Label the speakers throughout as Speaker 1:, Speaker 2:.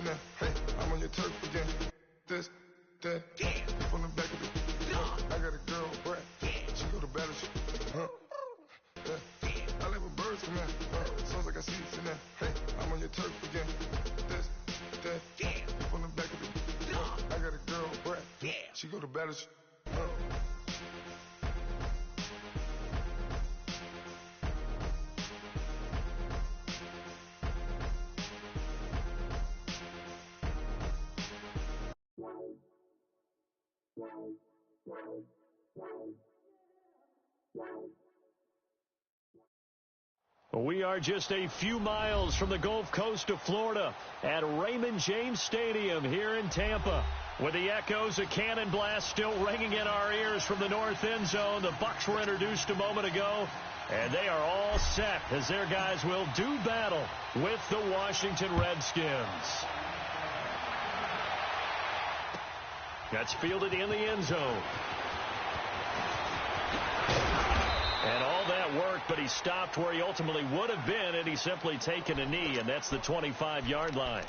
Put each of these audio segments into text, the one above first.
Speaker 1: finna. Hey, I'm on your turf again. This, that, from the back of the. I got a girl, Brad. She go to battle. I live with birds from that. Sounds like I see you finna. Hey, I'm on your turf again. This, that, from the back of the. I got a girl, Brad. She go to battle.
Speaker 2: We are just a few miles from the Gulf Coast of Florida at Raymond James Stadium here in Tampa, with the echoes of cannon blast still ringing in our ears from the north end zone. The Bucs were introduced a moment ago, and they are all set as their guys will do battle with the Washington Redskins. That's fielded in the end zone. And all that work, but he stopped where he ultimately would have been had he simply taken a knee, and that's the 25-yard line.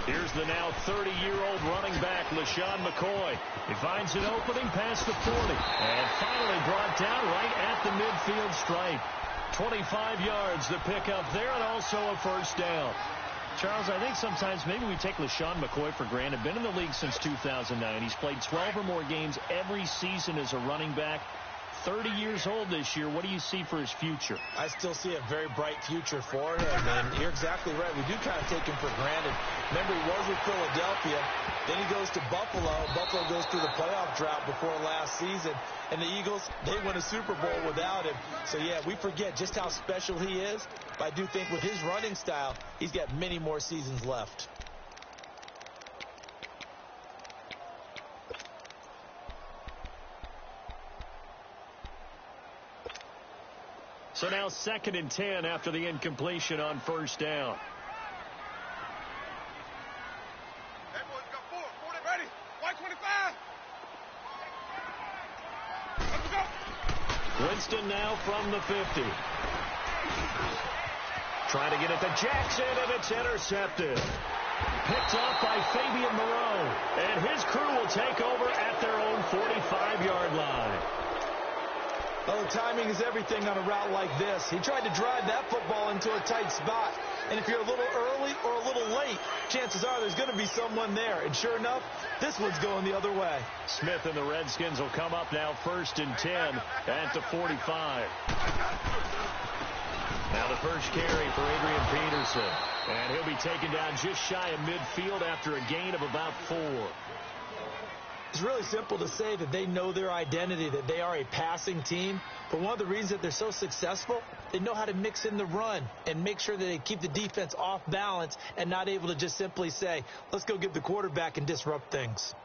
Speaker 2: Here's the now 30-year-old running back, LaShawn McCoy. He finds an opening past the 40 and finally brought down right at the midfield stripe. 25 yards the pickup there, and also a first down. Charles, I think sometimes maybe we take LaShawn McCoy for granted. Been in the league since 2009. He's played 12 or more games every season as a running back. 30 years old this year. What do you see for his future?
Speaker 3: I still see a very bright future for him, and you're exactly right. We do kind of take him for granted. Remember, he was with Philadelphia. Then he goes to Buffalo. Buffalo goes through the playoff drought before last season. And the Eagles, they win a Super Bowl without him. So, yeah, we forget just how special he is. But I do think with his running style, he's got many more seasons left.
Speaker 2: So now 2nd and 10 after the incompletion on first down.
Speaker 1: Hey, boys, got 40 ready. White 25. Let's go.
Speaker 2: Winston now from the 50. Trying to get it to Jackson, and it's intercepted. Picked up by Fabian Moreau. And his crew will take over at their own 45-yard line.
Speaker 3: Well, the timing is everything on a route like this. He tried to drive that football into a tight spot. And if you're a little early or a little late, chances are there's going to be someone there. And sure enough, this one's going the other way.
Speaker 2: Smith and the Redskins will come up now 1st and 10 at the 45. Now the first carry for Adrian Peterson. And he'll be taken down just shy of midfield after a gain of about 4.
Speaker 3: It's really simple to say that they know their identity, that they are a passing team. But one of the reasons that they're so successful, they know how to mix in the run and make sure that they keep the defense off balance and not able to just simply say, let's go get the quarterback and disrupt things.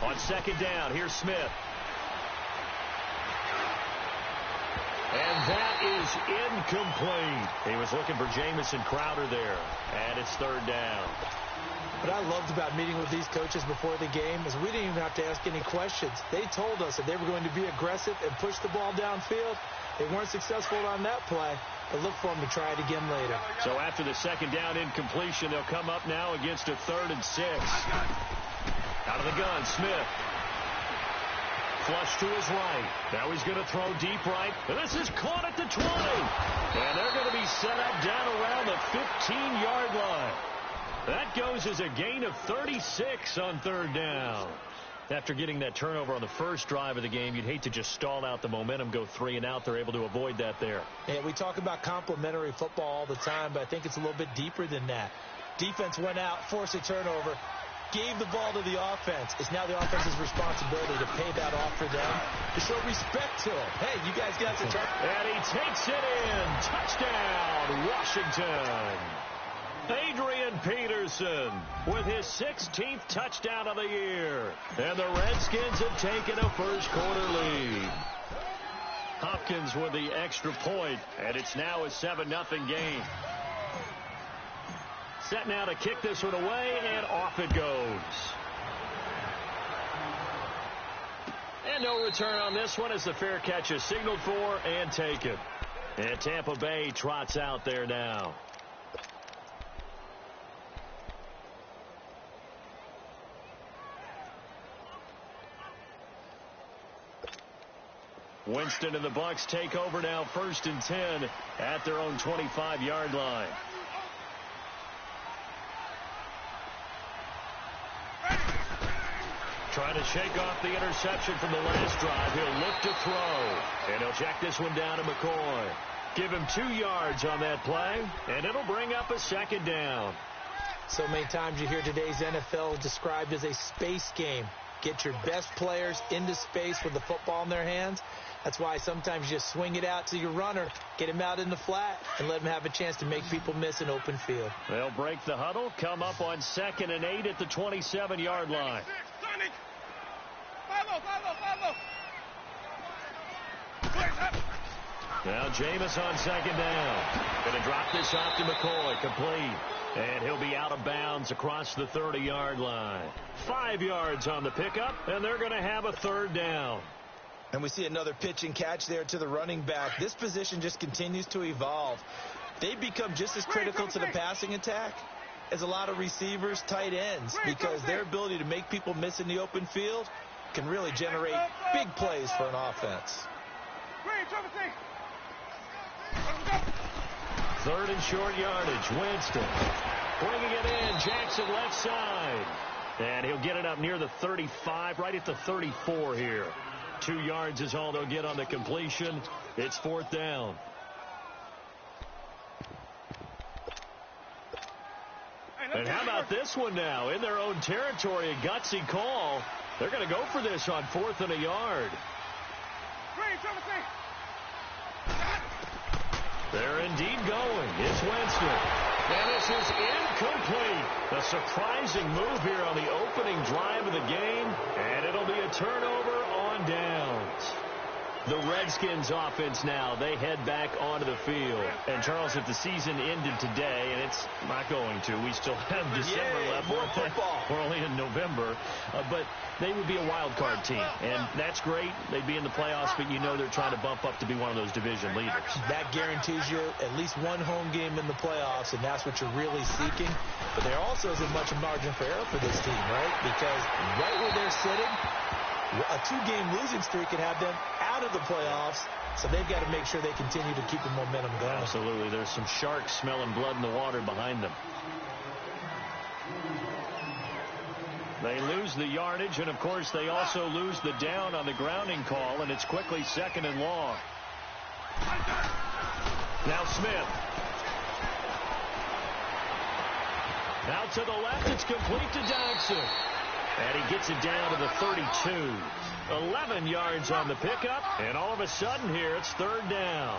Speaker 2: On 2nd down, here's Smith. And that is incomplete. He was looking for Jamison Crowder there. And it's 3rd down.
Speaker 3: What I loved about meeting with these coaches before the game is we didn't even have to ask any questions. They told us that they were going to be aggressive and push the ball downfield. They weren't successful on that play, but look for them to try it again later.
Speaker 2: So after the 2nd down incompletion, they'll come up now against a 3rd and 6. Out of the gun, Smith. Flush to his right. Now he's going to throw deep right. And this is caught at the 20. And they're going to be set up down around the 15-yard line. That goes as a gain of 36 on 3rd down. After getting that turnover on the first drive of the game, you'd hate to just stall out the momentum, go 3 and out. They're able to avoid that there.
Speaker 3: Yeah, we talk about complementary football all the time, but I think it's a little bit deeper than that. Defense went out, forced a turnover. gave the ball to the offense. It's now the offense's responsibility to pay that off for them, to show respect to them. Hey, you guys got the turn.
Speaker 2: And he takes it in. Touchdown, Washington. Adrian Peterson with his 16th touchdown of the year. And the Redskins have taken a first-quarter lead. Hopkins with the extra point, and it's now a 7-0 game. Set now to kick this one away, and off it goes. And no return on this one as the fair catch is signaled for and taken. And Tampa Bay trots out there now. Winston and the Bucs take over now, 1st and 10 at their own 25-yard line. Trying to shake off the interception from the last drive. He'll look to throw, and he'll check this one down to McCoy. Give him 2 yards on that play, and it'll bring up a 2nd down.
Speaker 3: So many times you hear today's NFL described as a space game. Get your best players into space with the football in their hands. That's why sometimes you just swing it out to your runner, get him out in the flat, and let him have a chance to make people miss an open field.
Speaker 2: They'll break the huddle, come up on 2nd and 8 at the 27-yard line. Now Jameis on 2nd down. Going to drop this off to McCoy, complete. And he'll be out of bounds across the 30-yard line. 5 yards on the pickup, and they're going to have a 3rd down.
Speaker 3: And we see another pitch and catch there to the running back. This position just continues to evolve. They become just as critical to the passing attack as a lot of receivers, tight ends, because their ability to make people miss in the open field can really generate big plays for an offense.
Speaker 2: 3rd and short yardage. Winston bringing it in. Jackson left side. And he'll get it up near the 35, right at the 34 here. 2 yards is all they'll get on the completion. It's 4th down. And how about this one now? In their own territory, a gutsy call. They're going to go for this on 4th and a yard. They're indeed going. It's Winston. And this is incomplete. A surprising move here on the opening drive of the game. And it'll be a turnover on downs. The Redskins offense now, they head back onto the field. And, Charles, if the season ended today, and it's not going to, we still have December left.
Speaker 3: More football.
Speaker 2: We're only in November. But they would be a wild card team. And that's great. They'd be in the playoffs, but you know they're trying to bump up to be one of those division leaders.
Speaker 3: That guarantees you at least one home game in the playoffs, and that's what you're really seeking. But there also isn't much margin for error for this team, right? Because right where they're sitting, a 2-game losing streak could have them out of the playoffs, so they've got to make sure they continue to keep the momentum going.
Speaker 2: Absolutely. There's some sharks smelling blood in the water behind them. They lose the yardage, and, of course, they also lose the down on the grounding call, and it's quickly 2nd and long. Now Smith. Out to the left, it's complete to Dodson. And he gets it down to the 32. 11 yards on the pickup, and all of a sudden here, it's 3rd down.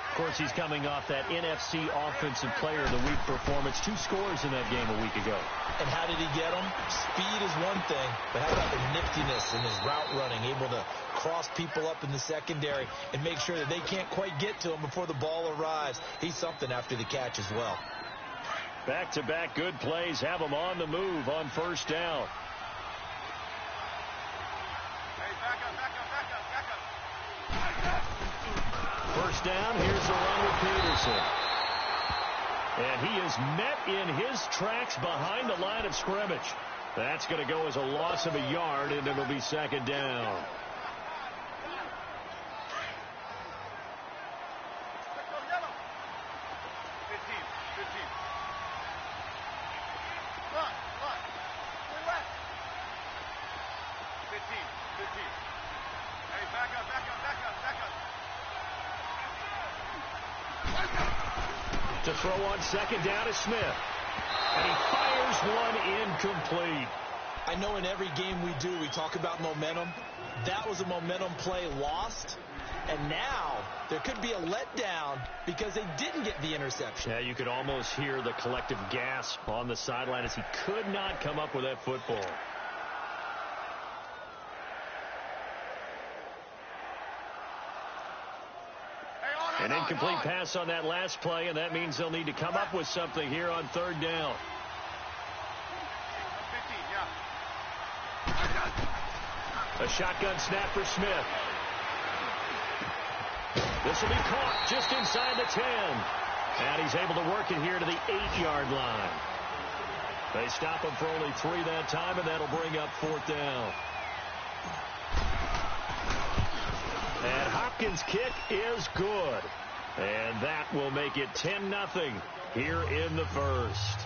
Speaker 2: Of course, he's coming off that NFC Offensive Player of the Week performance. 2 scores in that game a week ago.
Speaker 3: And how did he get them? Speed is one thing, but how about the niftiness in his route running, able to cross people up in the secondary and make sure that they can't quite get to him before the ball arrives. He's something after the catch as well.
Speaker 2: Back-to-back good plays have him on the move on 1st down. First down, here's the run with Peterson. And he is met in his tracks behind the line of scrimmage. That's going to go as a loss of a yard, and it'll be 2nd down. To throw on 2nd down is Smith. And he fires one incomplete.
Speaker 3: I know in every game we do, we talk about momentum. That was a momentum play lost. And now there could be a letdown because they didn't get the interception.
Speaker 2: Yeah, you could almost hear the collective gasp on the sideline as he could not come up with that football. An incomplete pass on that last play, and that means they'll need to come up with something here on third down. A shotgun snap for Smith. This will be caught just inside the 10. And he's able to work it here to the 8-yard line. They stop him for only 3 that time, and that'll bring up fourth down. And Hopkins' kick is good. And that will make it 10-0 here in the first.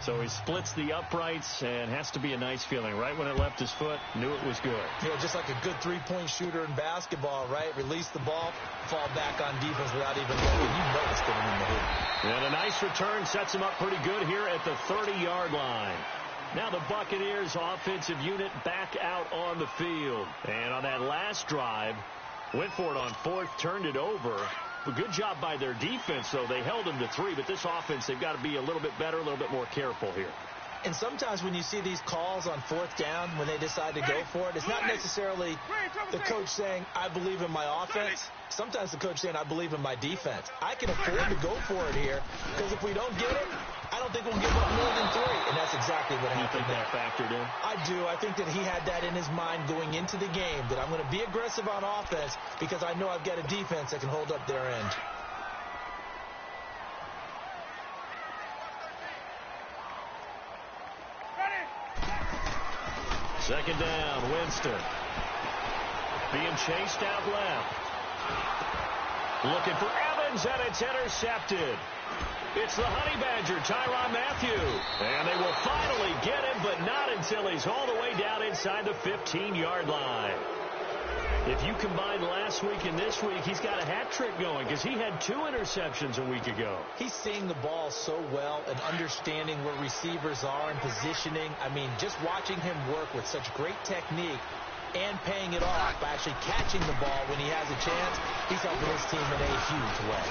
Speaker 2: So he splits the uprights, and has to be a nice feeling. Right when it left his foot, knew it was good.
Speaker 3: Yeah, just like a good three-point shooter in basketball, right? Release the ball, fall back on defense without even looking. You know it's going in the hoop.
Speaker 2: And a nice return sets him up pretty good here at the 30-yard line. Now the Buccaneers offensive unit back out on the field. And on that last drive, went for it on fourth, turned it over. A good job by their defense, though. They held them to 3, but this offense, they've got to be a little bit better, a little bit more careful here.
Speaker 3: And sometimes when you see these calls on fourth down, when they decide to go for it, it's not necessarily the coach saying, I believe in my offense. Sometimes the coach saying, I believe in my defense. I can afford to go for it here, because if we don't get it, I don't think we'll give up more than 3. And that's exactly what happened there.
Speaker 2: You think that factored in?
Speaker 3: I do. I think that he had that in his mind going into the game, that I'm going to be aggressive on offense because I know I've got a defense that can hold up their end.
Speaker 2: Second down, Winston. Being chased out left. Looking for Evans, and it's intercepted. It's the Honey Badger, Tyrann Mathieu. And they will finally get him, but not until he's all the way down inside the 15-yard line. If you combine last week and this week, he's got a hat trick going because he had 2 interceptions a week ago.
Speaker 3: He's seeing the ball so well and understanding where receivers are and positioning. I mean, just watching him work with such great technique and paying it off by actually catching the ball when he has a chance, he's helping his team in a huge way.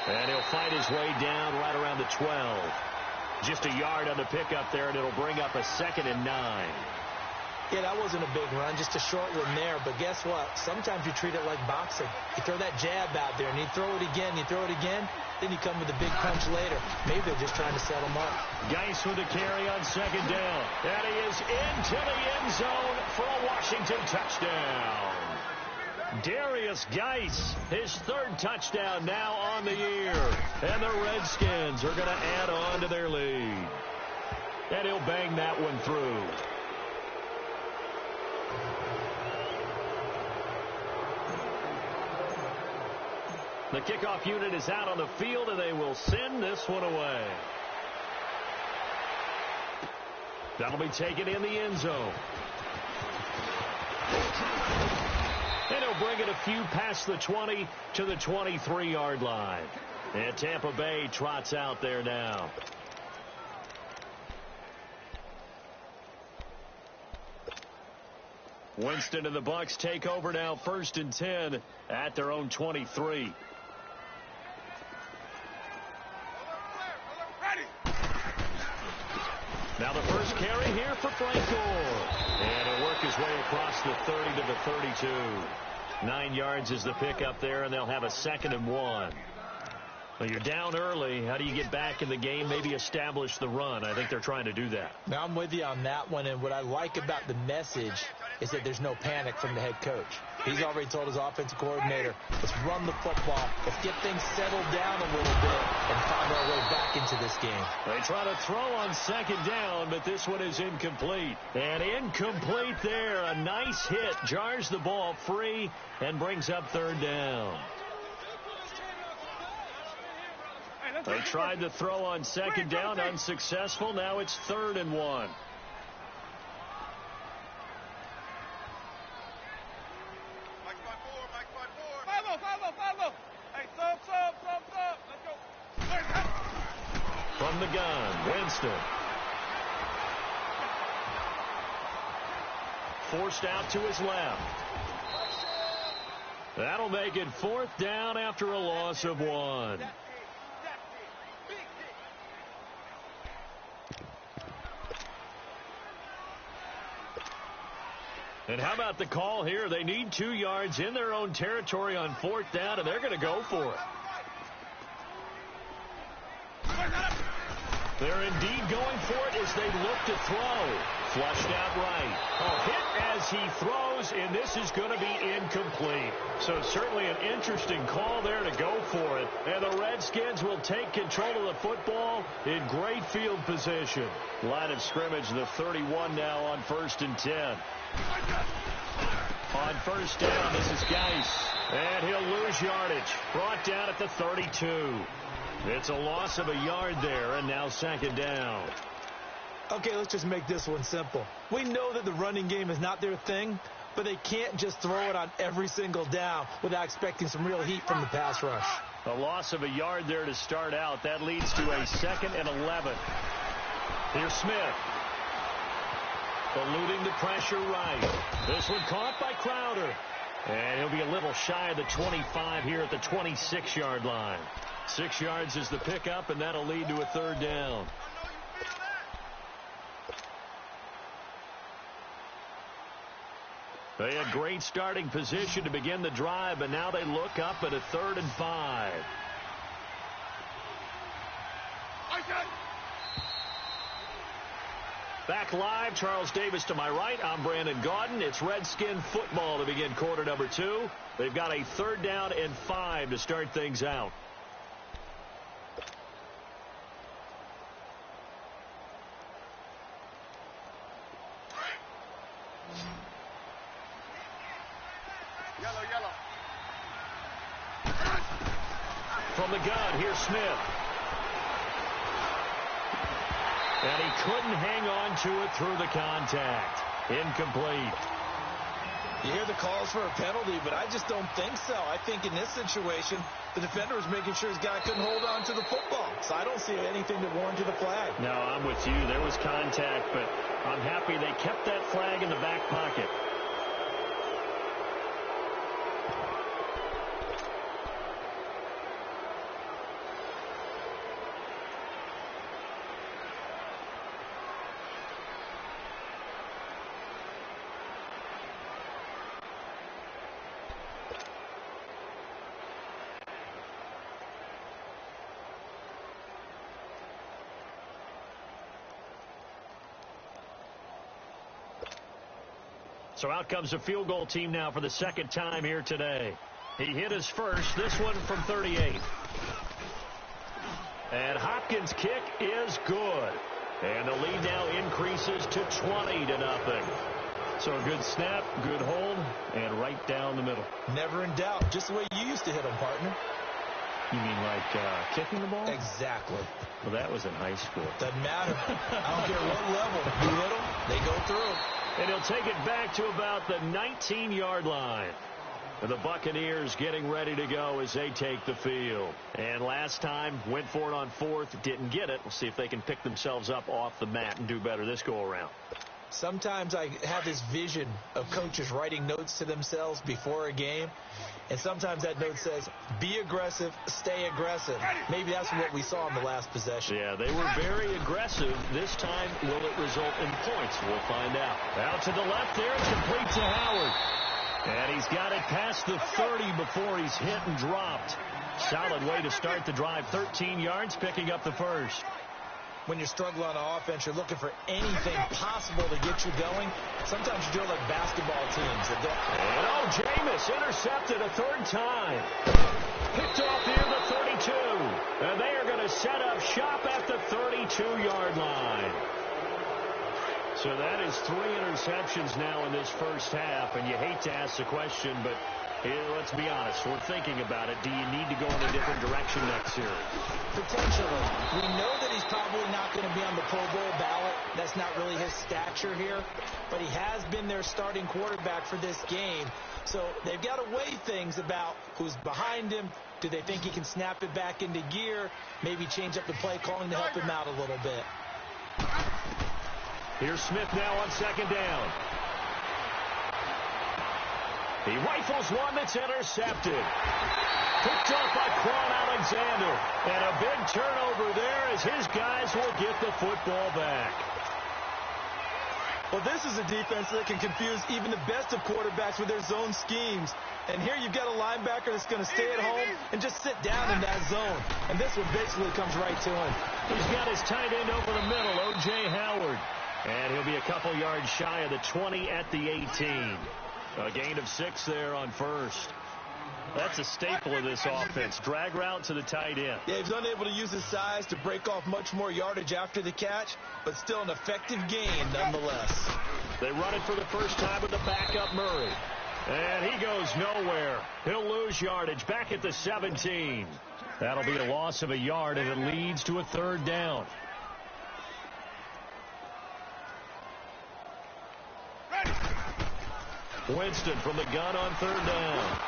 Speaker 2: And he'll fight his way down right around the 12. Just a yard on the pickup there, and it'll bring up a 2nd and 9.
Speaker 3: Yeah, that wasn't a big run, just a short one there. But guess what? Sometimes you treat it like boxing. You throw that jab out there, and you throw it again, then you come with a big punch later. Maybe they're just trying to set him up.
Speaker 2: Geis with the carry on second down. And he is into the end zone for a Washington touchdown. Darius Geis, his 3rd touchdown now on the year. And the Redskins are going to add on to their lead. And he'll bang that one through. The kickoff unit is out on the field, and they will send this one away. That'll be taken in the end zone. And he'll bring it a few past the 20 to the 23-yard line. And Tampa Bay trots out there now. Winston and the Bucs take over now, 1st and 10 at their own 23. Now the first carry here for Frank Gore. And he'll work his way across the 30 to the 32. 9 yards is the pickup there, and they'll have a 2nd and 1. Well, you're down early. How do you get back in the game, maybe establish the run? I think they're trying to do that.
Speaker 3: Now, I'm with you on that one, and what I like about the message is that there's no panic from the head coach. He's already told his offensive coordinator, let's run the football. Let's get things settled down a little bit and find our way back into this game.
Speaker 2: They try to throw on second down, but this one is incomplete. And incomplete there. A nice hit. Jars the ball free and brings up 3rd down. They tried to throw on second down, unsuccessful. Now it's 3rd and 1. From the gun, Winston. forced out to his left. That'll make it 4th down after a loss of 1. And how about the call here? They need 2 yards in their own territory on 4th down, and they're going to go for it. They're indeed going for it as they look to throw. Flushed out right. Hit as he throws, and this is going to be incomplete. So certainly an interesting call there to go for it. And the Redskins will take control of the football in great field position. Line of scrimmage, the 31 now on 1st and 10. On 1st down, this is Geis. And he'll lose yardage. Brought down at the 32. It's a loss of a yard there, and now 2nd down.
Speaker 3: Okay, let's just make this one simple. We know that the running game is not their thing, but they can't just throw it on every single down without expecting some real heat from the pass rush.
Speaker 2: A loss of a yard there to start out. That leads to a 2nd and 11. Here's Smith. Eluding the pressure right. This one caught by Crowder. And he'll be a little shy of the 25 here at the 26-yard line. 6 yards is the pickup, and that'll lead to a 3rd down. They had great starting position to begin the drive, but now they look up at a 3rd and 5. Back live, Charles Davis to my right. I'm Brandon Gaudin. It's Redskin football to begin quarter number 2. They've got a 3rd down and 5 to start things out. From the gun, here's Smith. And he couldn't hang on to it through the contact. Incomplete.
Speaker 3: You hear the calls for a penalty, but I just don't think so. I think in this situation, the defender was making sure his guy couldn't hold on to the football. So I don't see anything that warranted a flag.
Speaker 2: No, I'm with you. There was contact, but I'm happy they kept that flag in the back pocket. So out comes a field goal team now for the 2nd time here today. He hit his first, this one from 38. And Hopkins' kick is good. And the lead now increases to 20-0. So a good snap, good hold, and right down the middle.
Speaker 3: Never in doubt. Just the way you used to hit them, partner.
Speaker 2: You mean like kicking the ball?
Speaker 3: Exactly.
Speaker 2: Well, that was in high school.
Speaker 3: Doesn't matter. I don't care what level. You hit them, they go through.
Speaker 2: And he'll take it back to about the 19-yard line. And the Buccaneers getting ready to go as they take the field. And last time, went for it on 4th, didn't get it. We'll see if they can pick themselves up off the mat and do better this go-around.
Speaker 3: Sometimes I have this vision of coaches writing notes to themselves before a game. And sometimes that note says, be aggressive, stay aggressive. Maybe that's what we saw in the last possession.
Speaker 2: Yeah, they were very aggressive. This time, will it result in points? We'll find out. Out to the left there, it's complete to Howard. And he's got it past the 30 before he's hit and dropped. Solid way to start the drive. 13 yards, picking up the first.
Speaker 3: When you're struggling on offense, you're looking for anything possible to get you going. Sometimes you do it like basketball teams.
Speaker 2: And Jameis intercepted a 3rd time. Picked off near the 32. And they are going to set up shop at the 32-yard line. So that is 3 interceptions now in this first half. And you hate to ask the question, but let's be honest. We're thinking about it. Do you need to go in a different direction next year?
Speaker 3: Potentially. We know that he's probably not going to be on the Pro Bowl ballot. That's not really his stature here. But he has been their starting quarterback for this game. So they've got to weigh things about who's behind him. Do they think he can snap it back into gear? Maybe change up the play calling to help him out a little bit.
Speaker 2: Here's Smith now on 2nd down. He rifles one that's intercepted. Picked up by Quan Alexander. And a big turnover there as his guys will get the football back.
Speaker 3: Well, this is a defense that can confuse even the best of quarterbacks with their zone schemes. And here you've got a linebacker that's going to stay at home and just sit down in that zone. And this one basically comes right to him.
Speaker 2: He's got his tight end over the middle, O.J. Howard. And he'll be a couple yards shy of the 20 at the 18. A gain of 6 there on first. That's a staple of this offense. Drag route to the tight end.
Speaker 3: Yeah, he's unable to use his size to break off much more yardage after the catch, but still an effective gain nonetheless.
Speaker 2: They run it for the first time with the backup Murray. And he goes nowhere. He'll lose yardage back at the 17. That'll be a loss of a yard, and it leads to a 3rd down. Winston from the gun on 3rd down.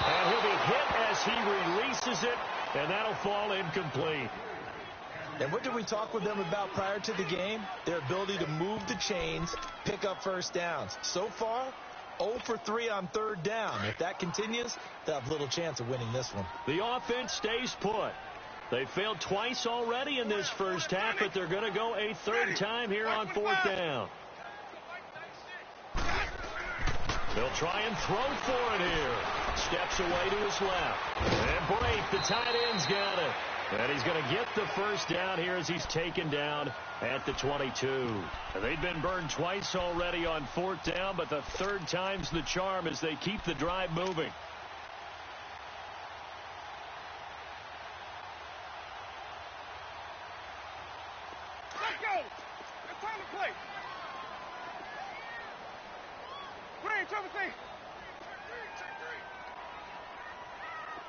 Speaker 2: And he'll be hit as he releases it, and that'll fall incomplete.
Speaker 3: And what did we talk with them about prior to the game? Their ability to move the chains, pick up first downs. So far, 0 for 3 on 3rd down. If that continues, they'll have little chance of winning this one.
Speaker 2: The offense stays put. They failed twice already in this first half, but they're going to go a 3rd time here on 4th down. They'll try and throw for it here. Steps away to his left. And Brate, the tight end's got it. And he's going to get the first down here as he's taken down at the 22. They've been burned twice already on 4th down, but the 3rd time's the charm as they keep the drive moving.
Speaker 4: Let's go. It's time to play. Green, Trevor C.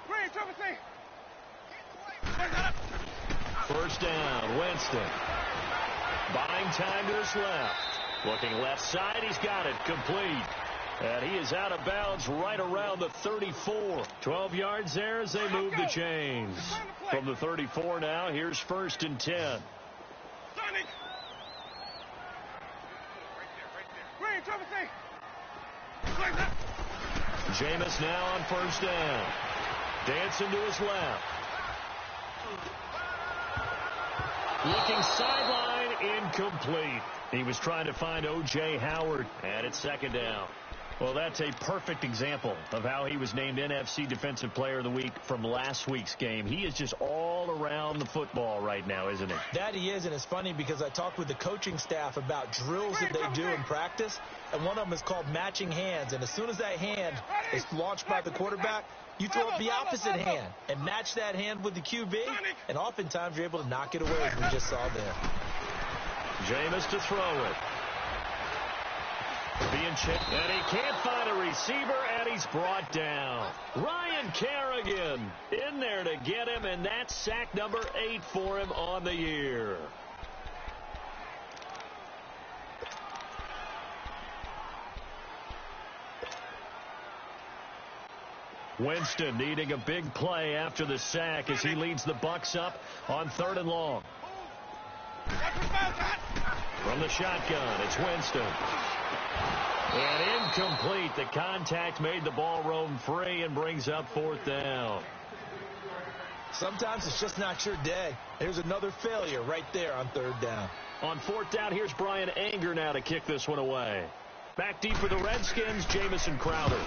Speaker 4: Green, Trevor C.
Speaker 2: First down, Winston. Buying time to his left. Looking left side, he's got it, complete. And he is out of bounds right around the 34. 12 yards there as they move the chains. From the 34 now, here's 1st and 10.
Speaker 4: Green, Trevor C.
Speaker 2: Jameis now on 1st down. Dancing to his left. Looking sideline, incomplete. He was trying to find O.J. Howard, and it's 2nd down. Well, that's a perfect example of how he was named NFC Defensive Player of the Week from last week's game. He is just all around the football right now, isn't he?
Speaker 3: That he is, and it's funny because I talked with the coaching staff about drills that they do in practice, and one of them is called matching hands. And as soon as that hand is launched by the quarterback, you throw up the opposite hand and match that hand with the QB, and oftentimes you're able to knock it away, as we just saw there.
Speaker 2: Jameis to throw it. Being chipped, and he can't find a receiver, and he's brought down. Ryan Kerrigan in there to get him, and that's sack number 8 for him on the year. Winston needing a big play after the sack as he leads the Bucs up on 3rd and long. From the shotgun, it's Winston. And incomplete. The contact made the ball roam free and brings up 4th down.
Speaker 3: Sometimes it's just not your day. Here's another failure right there on 3rd down.
Speaker 2: On 4th down, here's Brian Anger now to kick this one away. Back deep for the Redskins, Jamison Crowder.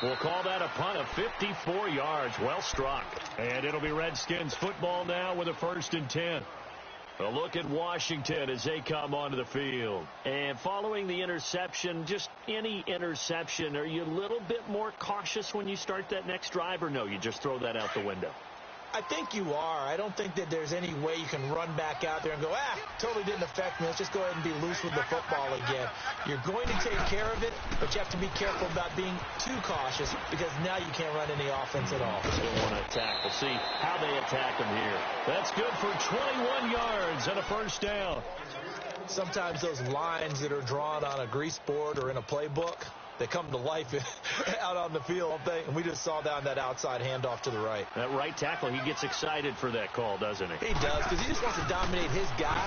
Speaker 2: We'll call that a punt of 54 yards. Well struck. And it'll be Redskins football now with a 1st and 10. A look at Washington as they come onto the field. And following the interception, just any interception, are you a little bit more cautious when you start that next drive, or no, you just throw that out the window?
Speaker 3: I think you are. I don't think that there's any way you can run back out there and go, totally didn't affect me. Let's just go ahead and be loose with the football again. You're going to take care of it, but you have to be careful about being too cautious because now you can't run any offense at all.
Speaker 2: Still want to attack. We'll see how they attack them here. That's good for 21 yards and a 1st down.
Speaker 3: Sometimes those lines that are drawn on a grease board or in a playbook, They come to life out on the field, don't they? And we just saw down that outside handoff to the right.
Speaker 2: That right tackle, he gets excited for that call, doesn't he?
Speaker 3: He does, because he just wants to dominate his guy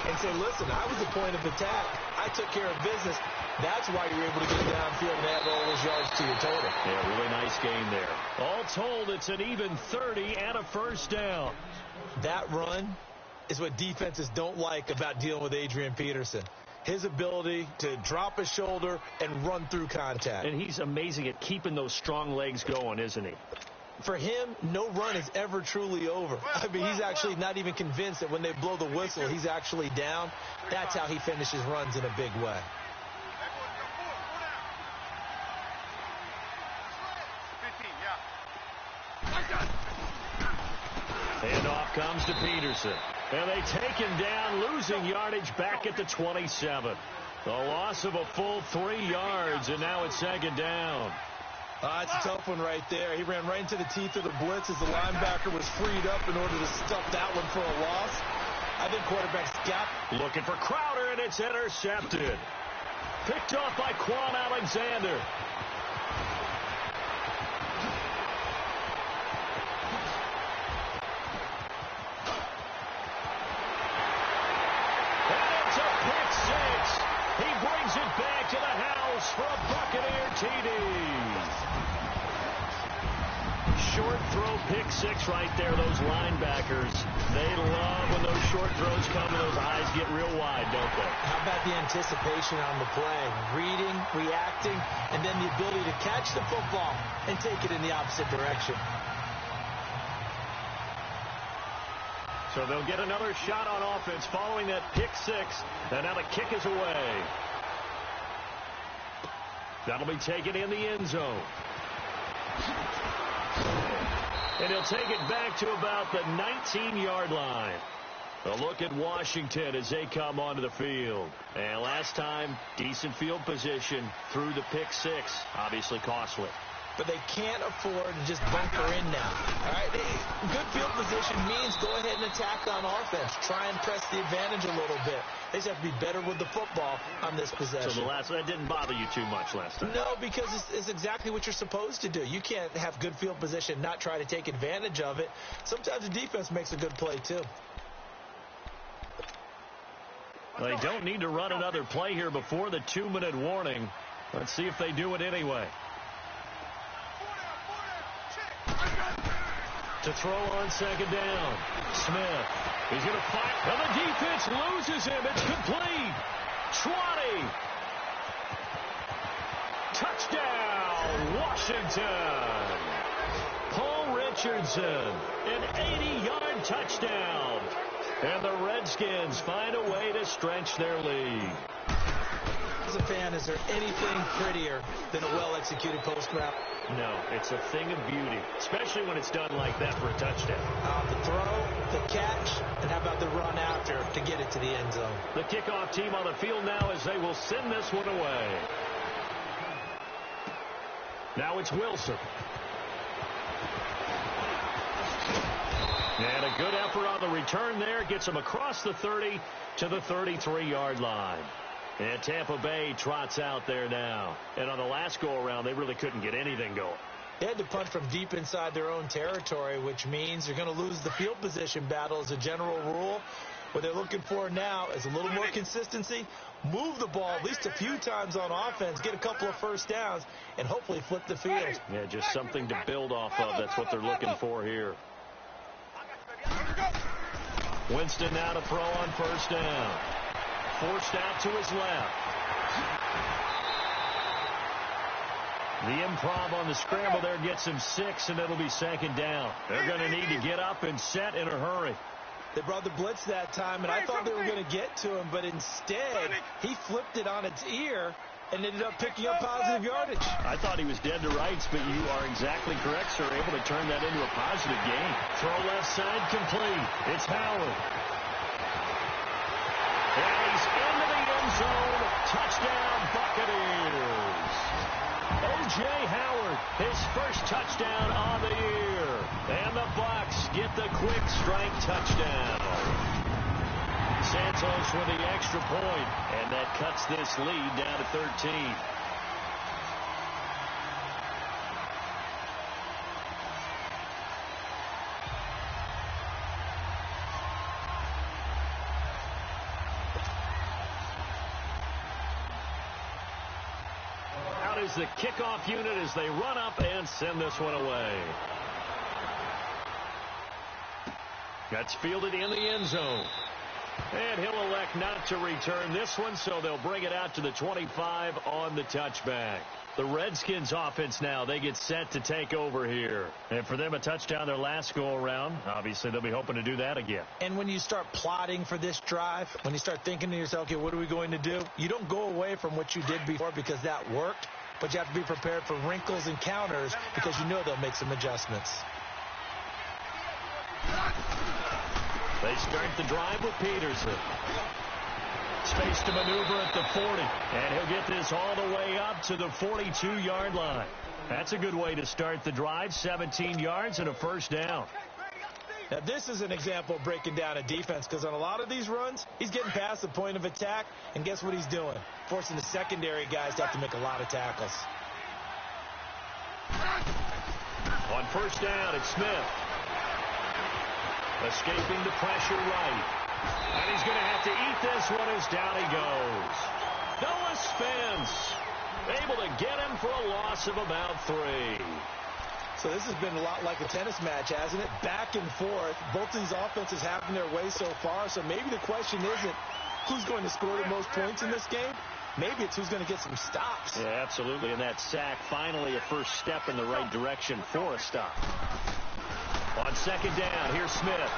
Speaker 3: and say, listen, I was the point of attack. I took care of business. That's why you're able to get downfield and add all those yards to your total.
Speaker 2: Yeah, really nice game there. All told, it's an even 30 and a first down.
Speaker 3: That run is what defenses don't like about dealing with Adrian Peterson. His ability to drop his shoulder and run through contact.
Speaker 2: And he's amazing at keeping those strong legs going, isn't he?
Speaker 3: For him, no run is ever truly over. I mean, he's actually not even convinced that when they blow the whistle, he's actually down. That's how he finishes runs in a big way.
Speaker 2: Handoff comes to Peterson. And they take him down, losing yardage back at the 27. A loss of a full 3 yards, and now it's second down.
Speaker 3: It's a tough one right there. He ran right into the teeth of the blitz as the linebacker was freed up in order to stuff that one for a loss. I think quarterbacks got.
Speaker 2: Looking for Crowder, and it's intercepted. Picked off by Quan Alexander. Back to the house for a Buccaneer TD. Short throw pick 6 right there. Those linebackers, they love when those short throws come and those eyes get real wide, don't they?
Speaker 3: How about the anticipation on the play? Reading, reacting, and then the ability to catch the football and take it in the opposite direction.
Speaker 2: So they'll get another shot on offense following that pick 6. And now the kick is away. That'll be taken in the end zone. And he'll take it back to about the 19-yard line. A look at Washington as they come onto the field. And last time, decent field position through the pick 6. Obviously costly.
Speaker 3: But they can't afford to just bunker in now. All right, good field position means go ahead and attack on offense. Try and press the advantage a little bit. They just have to be better with the football on this possession.
Speaker 2: So that didn't bother you too much last time?
Speaker 3: No, because it's exactly what you're supposed to do. You can't have good field position, not try to take advantage of it. Sometimes the defense makes a good play, too.
Speaker 2: They don't need to run another play here before the 2-minute warning. Let's see if they do it anyway. To throw on second down. Smith. He's going to fight. And the defense loses him. It's complete. 20. Touchdown, Washington. Paul Richardson. An 80-yard touchdown. And the Redskins find a way to stretch their lead.
Speaker 3: As a fan, is there anything prettier than a well-executed post route?
Speaker 2: No, it's a thing of beauty, especially when it's done like that for a touchdown.
Speaker 3: The throw, the catch, and how about the run after to get it to the end zone?
Speaker 2: The kickoff team on the field now as they will send this one away. Now it's Wilson. And a good effort on the return there. Gets him across the 30 to the 33-yard line. And Tampa Bay trots out there now. And on the last go-around, they really couldn't get anything going.
Speaker 3: They had to punt from deep inside their own territory, which means they're going to lose the field position battle as a general rule. What they're looking for now is a little more consistency, move the ball at least a few times on offense, get a couple of first downs, and hopefully flip the field.
Speaker 2: Yeah, just something to build off of. That's what they're looking for here. Winston now to throw on first down. Forced out to his left. The improv on the scramble there gets him 6, and it'll be second down. They're going to need to get up and set in a hurry.
Speaker 3: They brought the blitz that time, and I thought they were going to get to him, but instead he flipped it on its ear and ended up picking up positive yardage.
Speaker 2: I thought he was dead to rights, but you are exactly correct, sir. Able to turn that into a positive gain. Throw left side complete. It's Howard. And he's into the end zone. Touchdown, Buccaneers. O.J. Howard, his first touchdown on the year. And the Bucs get the quick strike touchdown. Santos with the extra point, and that cuts this lead down to 13. is the kickoff unit as they run up and send this one away. That's fielded in the end zone. And he'll elect not to return this one, so they'll bring it out to the 25 on the touchback. The Redskins offense now, they get set to take over here. And for them, a touchdown their last go-around. Obviously, they'll be hoping to do that again.
Speaker 3: And when you start plotting for this drive, when you start thinking to yourself, okay, what are we going to do? You don't go away from what you did before because that worked, but you have to be prepared for wrinkles and counters because you know they'll make some adjustments.
Speaker 2: They start the drive with Peterson. Space to maneuver at the 40. And he'll get this all the way up to the 42-yard line. That's a good way to start the drive. 17 yards and a first down.
Speaker 3: Now, this is an example of breaking down a defense because on a lot of these runs, he's getting past the point of attack. And guess what he's doing? Forcing the secondary guys to have to make a lot of tackles.
Speaker 2: On first down, it's Smith. Escaping the pressure right. And he's going to have to eat this one as down he goes. Noah Spence able to get him for a loss of about 3.
Speaker 3: So this has been a lot like a tennis match, hasn't it? Back and forth. Both of these offenses having their way so far. So maybe the question isn't who's going to score the most points in this game. Maybe it's who's going to get some stops.
Speaker 2: Yeah, absolutely. And that sack, finally a first step in the right direction for a stop. On second down, here's Smith.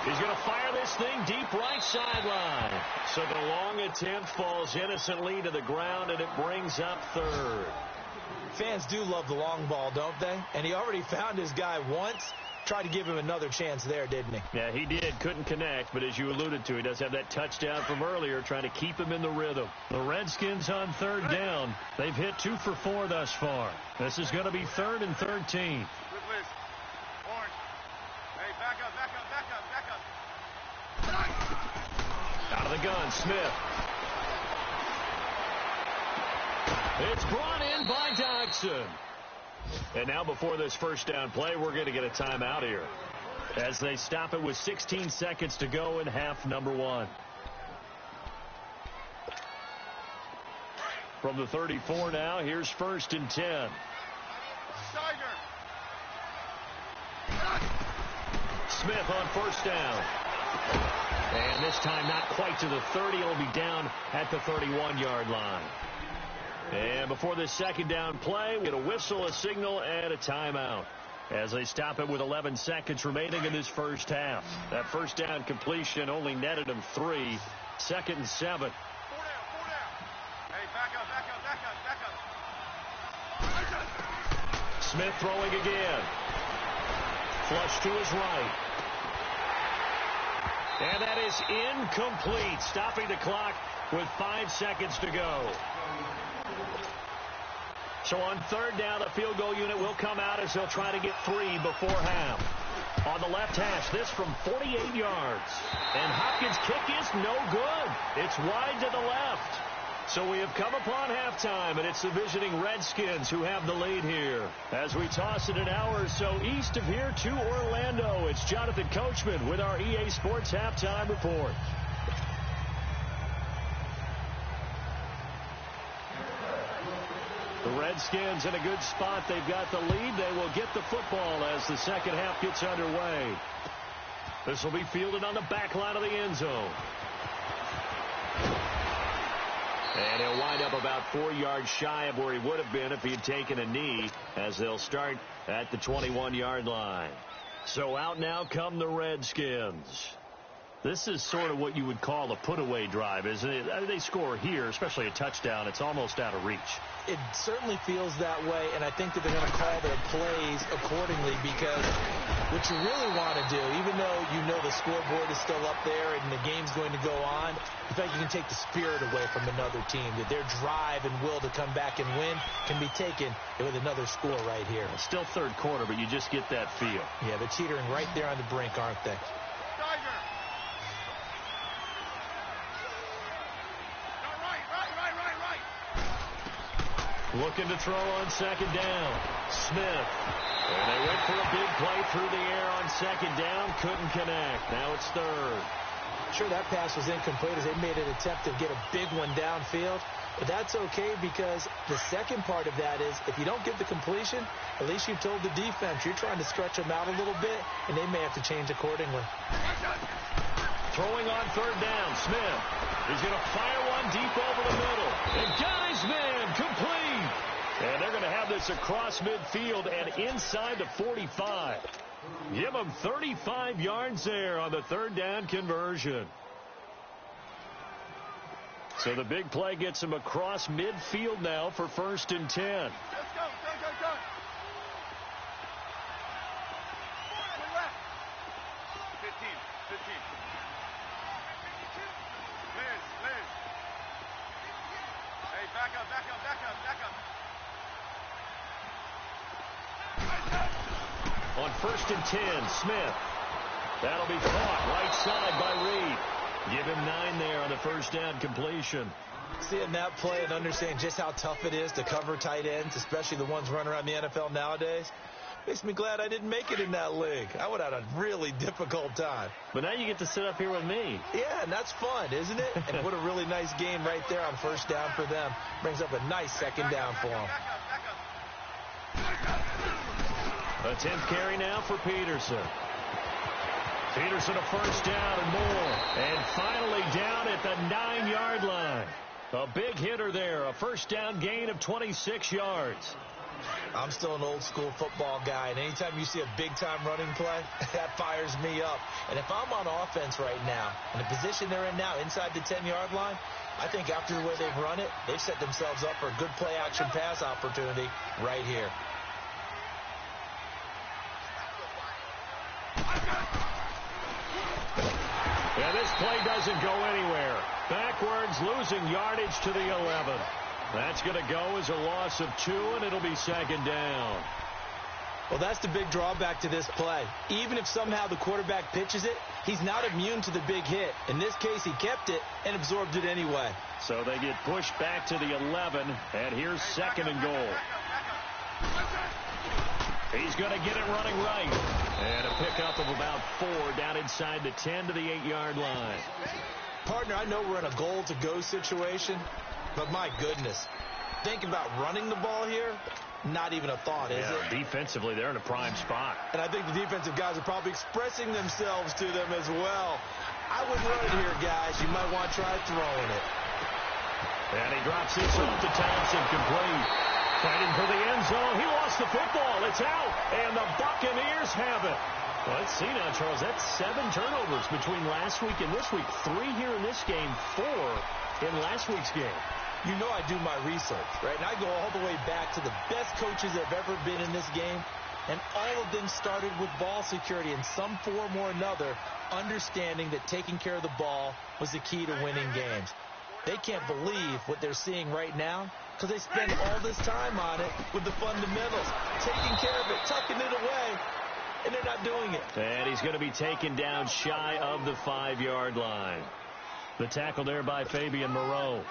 Speaker 2: He's going to fire this thing deep right sideline. So the long attempt falls innocently to the ground, and it brings up third.
Speaker 3: Fans do love the long ball, don't they? And he already found his guy once. Tried to give him another chance there, didn't he?
Speaker 2: Yeah, he did. Couldn't connect, but as you alluded to, he does have that touchdown from earlier, trying to keep him in the rhythm. The Redskins on third down. They've hit 2 for 4 thus far. This is going to be 3rd and 13. Out of the gun, Smith. It's brought in by Dodson. And now before this first down play, we're going to get a timeout here as they stop it with 16 seconds to go in half number 1. From the 34 now, here's 1st and 10. Smith on first down. And this time not quite to the 30. It'll be down at the 31-yard line. And before this second down play, we get a whistle, a signal, and a timeout as they stop it with 11 seconds remaining in this first half. That first down completion only netted them 3. 2nd and 7.
Speaker 4: 4 down. Hey, back up.
Speaker 2: Smith throwing again. Flush to his right. And that is incomplete, stopping the clock with 5 seconds to go. So on third down, the field goal unit will come out as they'll try to get 3 before half. On the left hash, this from 48 yards. And Hopkins' kick is no good. It's wide to the left. So we have come upon halftime, and it's the visiting Redskins who have the lead here. As we toss it an hour or so east of here to Orlando, it's Jonathan Coachman with our EA Sports Halftime Report. The Redskins in a good spot. They've got the lead. They will get the football as the second half gets underway. This will be fielded on the back line of the end zone. And he'll wind up about 4 yards shy of where he would have been if he had taken a knee, as they'll start at the 21-yard line. So out now come the Redskins. This is sort of what you would call a put-away drive, isn't it? They score here, especially a touchdown. It's almost out of reach.
Speaker 3: It certainly feels that way, and I think that they're going to call their plays accordingly because what you really want to do, even though you know the scoreboard is still up there and the game's going to go on, in fact, you can take the spirit away from another team, that their drive and will to come back and win can be taken with another score right here.
Speaker 2: It's still third quarter, but you just get that feel.
Speaker 3: Yeah, they're teetering right there on the brink, aren't they?
Speaker 2: Looking to throw on second down. Smith. And they went for a big play through the air on second down. Couldn't connect. Now it's third.
Speaker 3: Sure, that pass was incomplete as they made an attempt to get a big one downfield. But that's okay because the second part of that is if you don't get the completion, at least you've told the defense you're trying to stretch them out a little bit, and they may have to change accordingly.
Speaker 2: Throwing on third down, Smith. He's going to fire one deep over the middle. And guy's man, complete. And they're going to have this across midfield and inside the 45. Give them 35 yards there on the third down conversion. So the big play gets him across midfield now for 1st and 10.
Speaker 4: Let's go. 15. Liz. Hey, back up.
Speaker 2: On 1st and 10, Smith. That'll be caught right side by Reed. Give him 9 there on the first down completion.
Speaker 3: Seeing that play and understanding just how tough it is to cover tight ends, especially the ones running around the NFL nowadays, makes me glad I didn't make it in that league. I would have had a really difficult time.
Speaker 2: But now you get to sit up here with me.
Speaker 3: Yeah, and that's fun, isn't it? And what a really nice game right there on first down for them. Brings up a nice second down for them.
Speaker 2: A 10th carry now for Peterson. Peterson a first down and more. And finally down at the 9-yard line. A big hitter there. A first down gain of 26 yards.
Speaker 3: I'm still an old-school football guy, and anytime you see a big-time running play, that fires me up. And if I'm on offense right now, in the position they're in now, inside the 10-yard line, I think after the way they've run it, they've set themselves up for a good play-action pass opportunity right here.
Speaker 2: Yeah, this play doesn't go anywhere. Backwards, losing yardage to the 11. That's going to go as a loss of 2, and it'll be second down.
Speaker 3: Well, that's the big drawback to this play. Even if somehow the quarterback pitches it, he's not immune to the big hit. In this case, he kept it and absorbed it anyway.
Speaker 2: So they get pushed back to the 11, and here's second and goal. He's going to get it running right. And a pickup of about 4 down inside the 10 to the 8-yard line.
Speaker 3: Partner, I know we're in a goal-to-go situation, but my goodness, think about running the ball here. Not even a thought, is it?
Speaker 2: Defensively, they're in a prime spot.
Speaker 3: And I think the defensive guys are probably expressing themselves to them as well. I wouldn't run it here, guys. You might want to try throwing it.
Speaker 2: And he drops this off to Townsend, complete. Fighting for the end zone. He lost the football. It's out. And the Buccaneers have it. Well, let's see now, Charles. That's 7 turnovers between last week and this week. 3 here in this game, 4 in last week's game.
Speaker 3: You know I do my research, right? And I go all the way back to the best coaches that have ever been in this game. And all of them started with ball security in some form or another, understanding that taking care of the ball was the key to winning games. They can't believe what they're seeing right now because they spend all this time on it with the fundamentals, taking care of it, tucking it away, and they're not doing it.
Speaker 2: And he's going to be taken down shy of the 5-yard line. The tackle there by Fabian Moreau.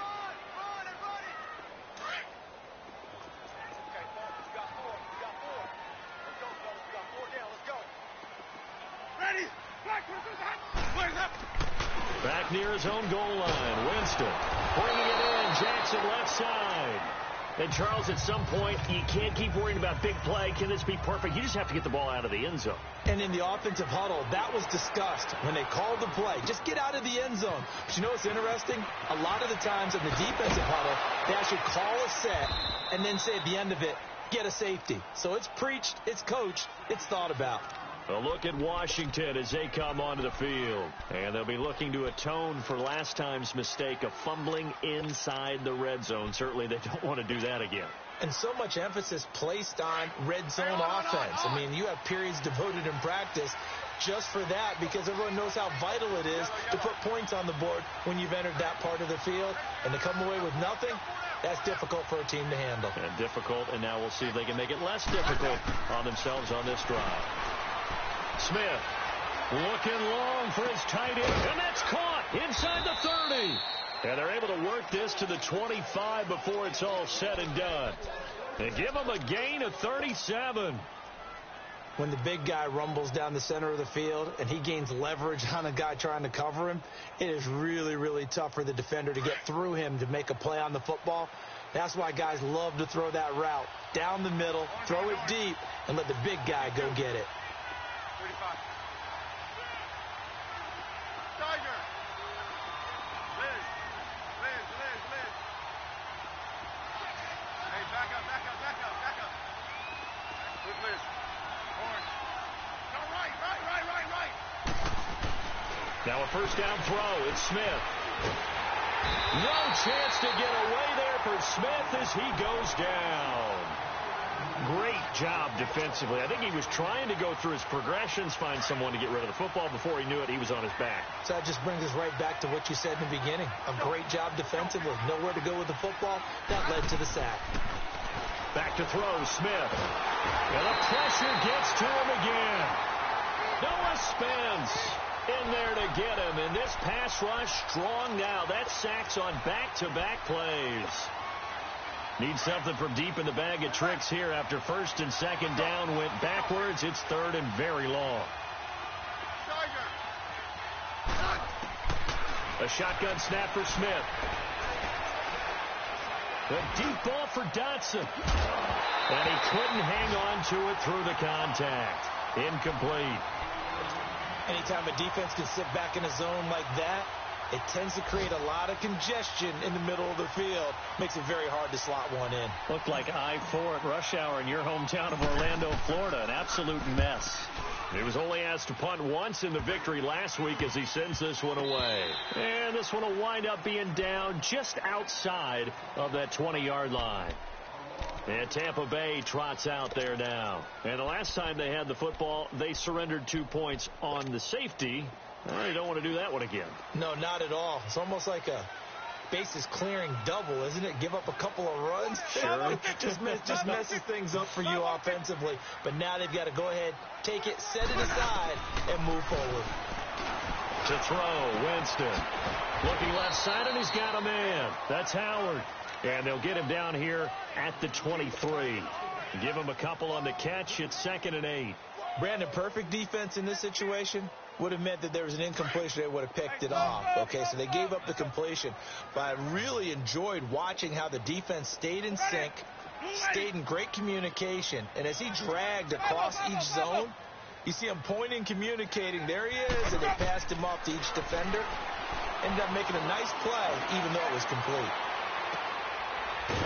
Speaker 2: Back near his own goal line. Winston bringing it in. Jackson left side. And Charles, at some point, you can't keep worrying about big play. Can this be perfect? You just have to get the ball out of the end zone.
Speaker 3: And in the offensive huddle, that was discussed when they called the play. Just get out of the end zone. But you know what's interesting? A lot of the times in the defensive huddle, they actually call a set and then say at the end of it, get a safety. So it's preached, it's coached, it's thought about.
Speaker 2: A look at Washington as they come onto the field. And they'll be looking to atone for last time's mistake of fumbling inside the red zone. Certainly they don't want to do that again.
Speaker 3: And so much emphasis placed on red zone offense. I mean, you have periods devoted in practice just for that because everyone knows how vital it is to put points on the board when you've entered that part of the field. And to come away with nothing, that's difficult for a team to handle.
Speaker 2: And difficult, and now we'll see if they can make it less difficult on themselves on this drive. Smith looking long for his tight end, and that's caught inside the 30. And they're able to work this to the 25 before it's all said and done. They give them a gain of 37.
Speaker 3: when the big guy rumbles down the center of the field and he gains leverage on a guy trying to cover him, it is really, really tough for the defender to get through him to make a play on the football. That's why guys love to throw that route down the middle, throw it deep, and let the big guy go get it.
Speaker 4: 35. Tiger. Liz. Hey, back up. With Liz. Horn. No, right.
Speaker 2: Now a first down throw. It's Smith. No chance to get away there for Smith as he goes down. Great job defensively. I think he was trying to go through his progressions, find someone to get rid of the football. Before he knew it, he was on his back.
Speaker 3: So that just brings us right back to what you said in the beginning. A great job defensively. Nowhere to go with the football. That led to the sack.
Speaker 2: Back to throw, Smith. And the pressure gets to him again. Noah Spence in there to get him. And this pass rush strong now. That sack's on back-to-back plays. Need something from deep in the bag of tricks here after first and second down went backwards. It's third and very long. A shotgun snap for Smith. A deep ball for Dotson. And he couldn't hang on to it through the contact. Incomplete.
Speaker 3: Anytime a defense can sit back in a zone like that, it tends to create a lot of congestion in the middle of the field. Makes it very hard to slot one in.
Speaker 2: Looked like I-4 at rush hour in your hometown of Orlando, Florida. An absolute mess. He was only asked to punt once in the victory last week as he sends this one away. And this one will wind up being down just outside of that 20-yard line. And Tampa Bay trots out there now. And the last time they had the football, they surrendered 2 points on the safety. Well, you don't want to do that one again.
Speaker 3: No, not at all. It's almost like a bases clearing double, isn't it? Give up a couple of runs.
Speaker 2: Sure.
Speaker 3: just messes things up for you offensively. But now they've got to go ahead, take it, set it aside, and move forward.
Speaker 2: To throw, Winston. Looking left side, and he's got a man. That's Howard. And they'll get him down here at the 23. Give him a couple on the catch. It's 2nd and 8.
Speaker 3: Brandon, perfect defense in this situation would have meant that there was an incompletion. They would have picked it off. Okay, so they gave up the completion. But I really enjoyed watching how the defense stayed in sync, stayed in great communication. And as he dragged across each zone, you see him pointing, communicating. There he is, and they passed him off to each defender. Ended up making a nice play, even though it was complete.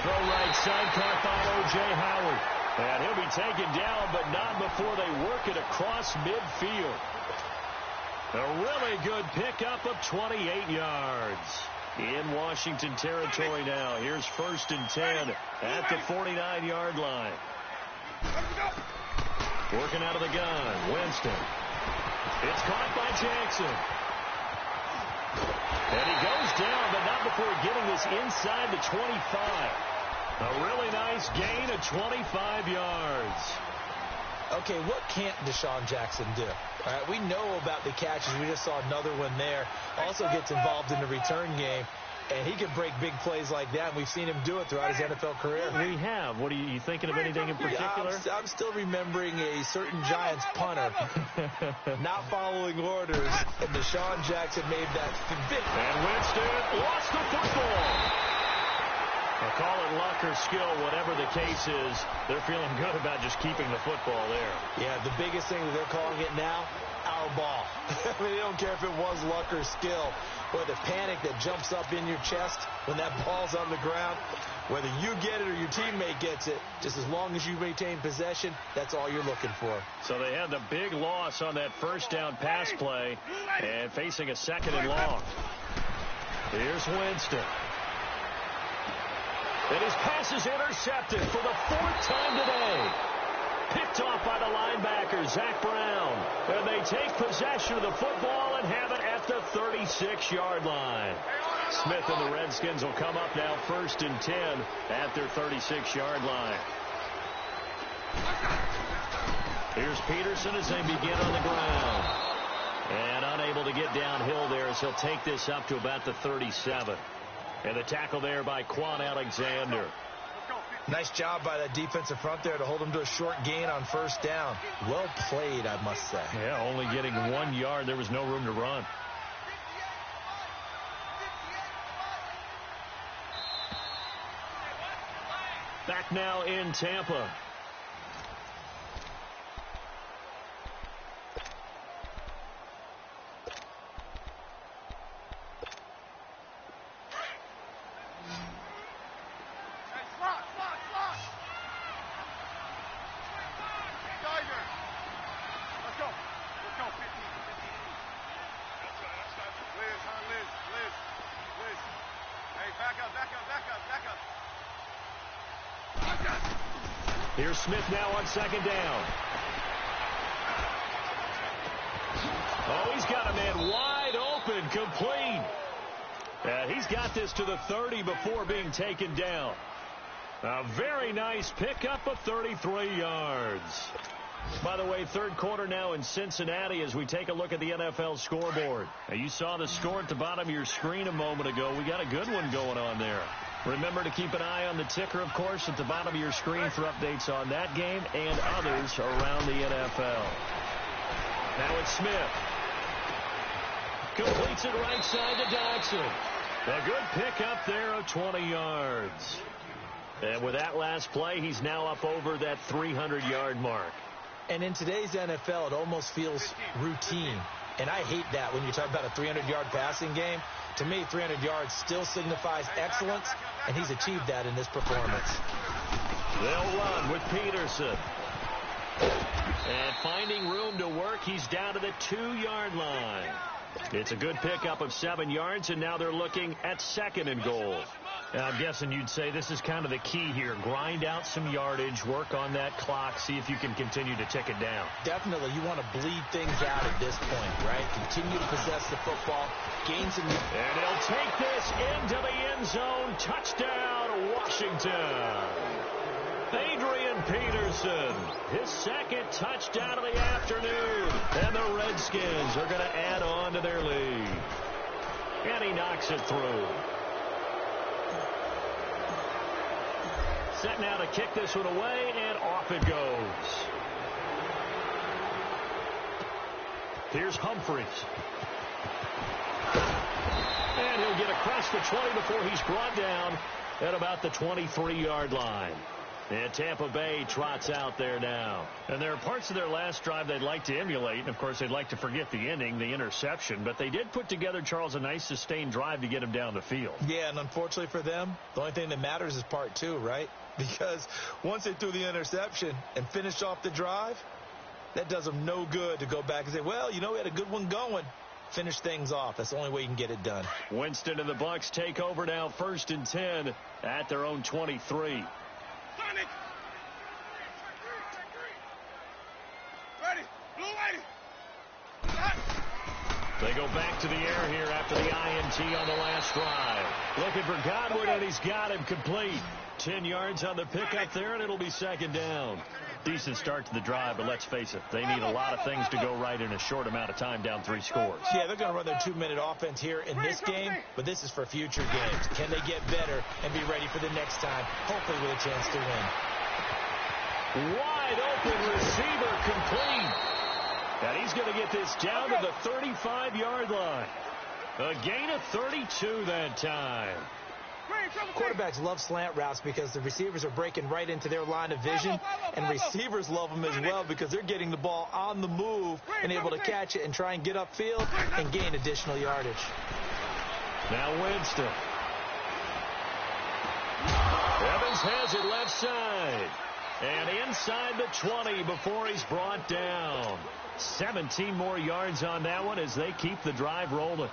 Speaker 2: Throw right side, caught by O.J. Howard. And he'll be taken down, but not before they work it across midfield. A really good pickup of 28 yards. In Washington territory now. Here's 1st and 10 at the 49-yard line. Working out of the gun, Winston. It's caught by Jackson. And he goes down, but not before getting this inside the 25. A really nice gain of 25 yards.
Speaker 3: Okay, what can't Deshaun Jackson do? All right, we know about the catches. We just saw another one there. Also gets involved in the return game. And he can break big plays like that. And we've seen him do it throughout his NFL career.
Speaker 2: We have. What are you thinking of anything in particular?
Speaker 3: I'm still remembering a certain Giants punter not following orders. And Deshaun Jackson made that big.
Speaker 2: And Winston lost the football. I'll call it luck or skill, whatever the case is. They're feeling good about just keeping the football there.
Speaker 3: Yeah, the biggest thing that they're calling it now, our ball. I mean, they don't care if it was luck or skill. Or the panic that jumps up in your chest when that ball's on the ground. Whether you get it or your teammate gets it, just as long as you maintain possession, that's all you're looking for.
Speaker 2: So they had the big loss on that first down pass play and facing a 2nd and long. Here's Winston. And his pass is intercepted for the 4th time today. Picked off by the linebacker, Zach Brown. And they take possession of the football and have it at the 36-yard line. Smith and the Redskins will come up now 1st and 10 at their 36-yard line. Here's Peterson as they begin on the ground. And unable to get downhill there as he'll take this up to about the 37. And the tackle there by Quan Alexander.
Speaker 3: Nice job by that defensive front there to hold him to a short gain on first down. Well played, I must say.
Speaker 2: Yeah, only getting 1 yard. There was no room to run. Back now in Tampa. Here's Smith now on second down. Oh, he's got a man wide open, complete. He's got this to the 30 before being taken down. A very nice pickup of 33 yards. By the way, third quarter now in Cincinnati as we take a look at the NFL scoreboard. Now, you saw the score at the bottom of your screen a moment ago. We got a good one going on there. Remember to keep an eye on the ticker, of course, at the bottom of your screen for updates on that game and others around the NFL. Now it's Smith. Completes it right side to Dodson. A good pickup there of 20 yards. And with that last play, he's now up over that 300-yard mark.
Speaker 3: And in today's NFL, it almost feels routine. And I hate that when you talk about a 300-yard passing game. To me, 300 yards still signifies excellence, and he's achieved that in this performance.
Speaker 2: They'll run with Peterson. And finding room to work, he's down to the 2-yard line. It's a good pickup of 7 yards, and now they're looking at second and goal. I'm guessing you'd say this is kind of the key here. Grind out some yardage, work on that clock, see if you can continue to tick it down.
Speaker 3: Definitely. You want to bleed things out at this point, right? Continue to possess the football, gain some...
Speaker 2: And he'll take this into the end zone. Touchdown, Washington. Adrian Peterson, his second touchdown of the afternoon. And the Redskins are going to add on to their lead. And he knocks it through. Set now to kick this one away, and off it goes. Here's Humphries. And he'll get across the 20 before he's brought down at about the 23-yard line. And Tampa Bay trots out there now. And there are parts of their last drive they'd like to emulate. And, of course, they'd like to forget the ending, the interception. But they did put together, Charles, a nice sustained drive to get him down the field.
Speaker 3: Yeah, and unfortunately for them, the only thing that matters is part two, right? Because once they threw the interception and finished off the drive, that does them no good to go back and say, well, you know, we had a good one going. Finish things off. That's the only way you can get it done.
Speaker 2: Winston and the Bucs take over now, 1st and 10 at their own 23.
Speaker 4: Sonic! Ready! Blue ready!
Speaker 2: They go back to the air here after the INT on the last drive. Looking for Godwin, and he's got him complete. 10 yards on the pickup there, and it'll be second down. Decent start to the drive, but let's face it, they need a lot of things to go right in a short amount of time, down 3 scores.
Speaker 3: Yeah, they're going to run their 2-minute offense here in this game, but this is for future games. Can they get better and be ready for the next time, hopefully with a chance to win?
Speaker 2: Wide open receiver complete. And he's going to get this down to the 35-yard line. A gain of 32 that time.
Speaker 3: Quarterbacks love slant routes because the receivers are breaking right into their line of vision, and receivers love them as well because they're getting the ball on the move and able to catch it and try and get upfield and gain additional yardage.
Speaker 2: Now Winston. Evans has it left side. And inside the 20 before he's brought down. 17 more yards on that one as they keep the drive rolling.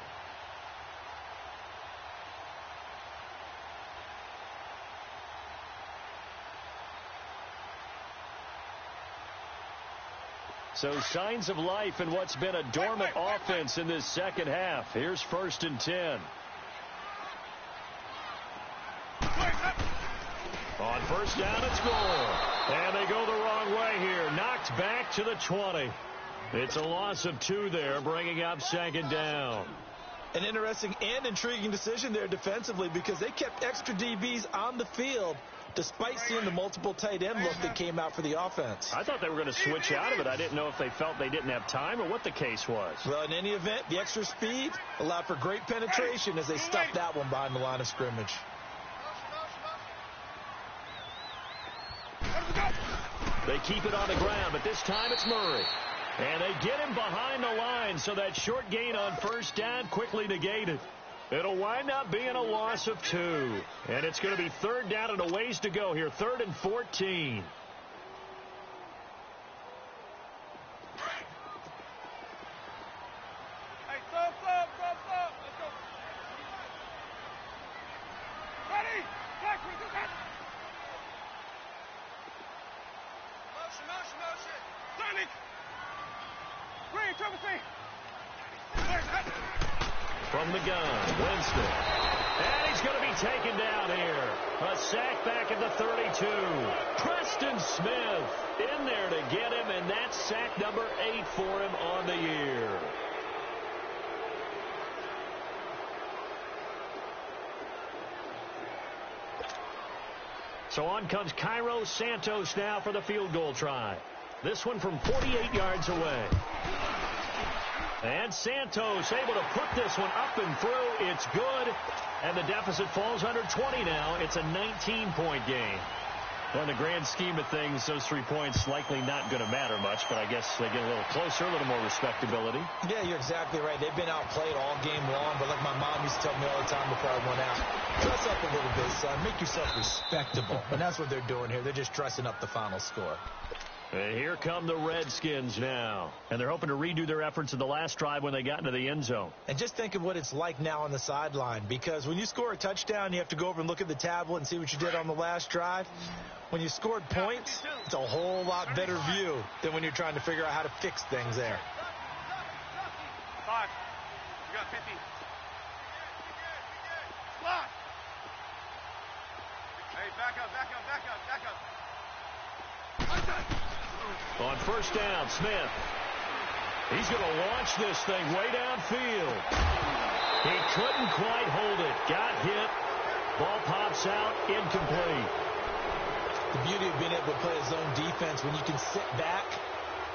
Speaker 2: So signs of life in what's been a dormant offense in this second half. Here's 1st and 10. On first down, it's goal. And they go the wrong way here. Knocked back to the 20. It's a loss of 2 there, bringing up second down.
Speaker 3: An interesting and intriguing decision there defensively because they kept extra DBs on the field despite seeing the multiple tight end look that came out for the offense.
Speaker 2: I thought they were going to switch out of it. I didn't know if they felt they didn't have time or what the case was.
Speaker 3: Well, in any event, the extra speed allowed for great penetration as they stuffed that one behind the line of scrimmage.
Speaker 2: They keep it on the ground, but this time it's Murray. And they get him behind the line, so that short gain on first down quickly negated. It'll wind up being a loss of 2. And it's going to be third down and a ways to go here. 3rd and 14.
Speaker 4: Hey, stop. Let's go. Ready? Back, we do that. Motion. Sonic. Green, trouble C.
Speaker 2: From the gun, Winston. And he's going to be taken down here. A sack back at the 32. Preston Smith in there to get him, and that's sack number 8 for him on the year. So on comes Cairo Santos now for the field goal try. This one from 48 yards away. And Santos able to put this one up and through. It's good. And the deficit falls under 20 now. It's a 19-point game. Well, in the grand scheme of things, those 3 points likely not going to matter much, but I guess they get a little closer, a little more respectability.
Speaker 3: Yeah, you're exactly right. They've been outplayed all game long, but like my mom used to tell me all the time before I went out, dress up a little bit, son. Make yourself respectable. And that's what they're doing here. They're just dressing up the final score.
Speaker 2: And here come the Redskins now. And they're hoping to redo their efforts in the last drive when they got into the end zone.
Speaker 3: And just think of what it's like now on the sideline, because when you score a touchdown, you have to go over and look at the tablet and see what you did on the last drive. When you scored points, it's a whole lot better view than when you're trying to figure out how to fix things there.
Speaker 4: 5. You got 50. Block. Hey, back up.
Speaker 2: On first down, Smith. He's going to launch this thing way downfield. He couldn't quite hold it. Got hit. Ball pops out. Incomplete.
Speaker 3: The beauty of being able to play a zone defense when you can sit back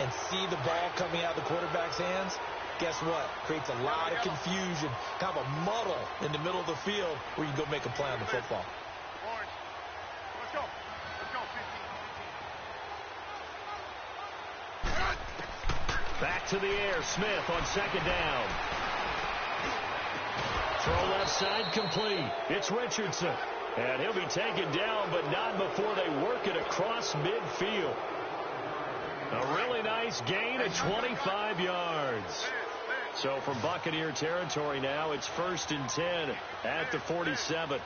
Speaker 3: and see the ball coming out of the quarterback's hands, guess what? Creates a lot of confusion, kind of a muddle in the middle of the field where you can go make a play on the football.
Speaker 4: Orange. Let's go. 15.
Speaker 2: Back to the air. Smith on second down. Throw left side complete. It's Richardson. And he'll be taken down, but not before they work it across midfield. A really nice gain of 25 yards. So from Buccaneer territory now, it's 1st and 10 at the 47.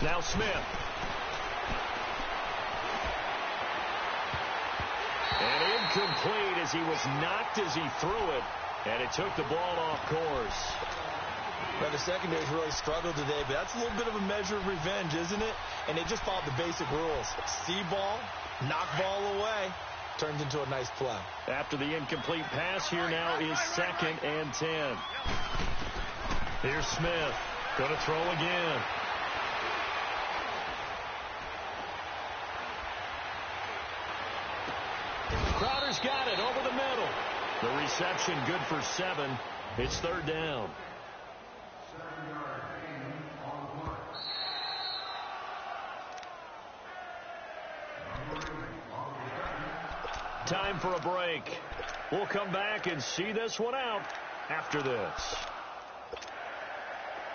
Speaker 2: Now Smith. And incomplete as he was knocked as he threw it. And it took the ball off course.
Speaker 3: Well, the secondary's really struggled today, but that's a little bit of a measure of revenge, isn't it? And they just followed the basic rules. See ball, knock ball away. Turns into a nice play.
Speaker 2: After the incomplete pass, here now is 2nd and 10. Here's Smith. Going to throw again. Crowder's got it over the middle. The reception good for 7. It's 3rd down. Time for a break. We'll come back and see this one out after this.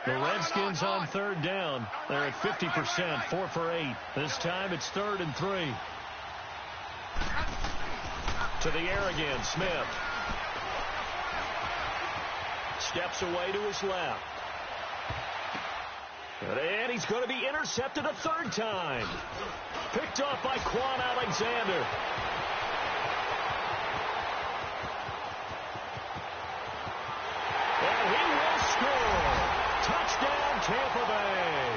Speaker 2: The Redskins on 3rd down. They're at 50%, 4 for 8. This time it's 3rd and 3. To the air again, Smith. Steps away to his left. And he's going to be intercepted a 3rd time. Picked off by Quan Alexander. And he will score. Touchdown, Tampa Bay.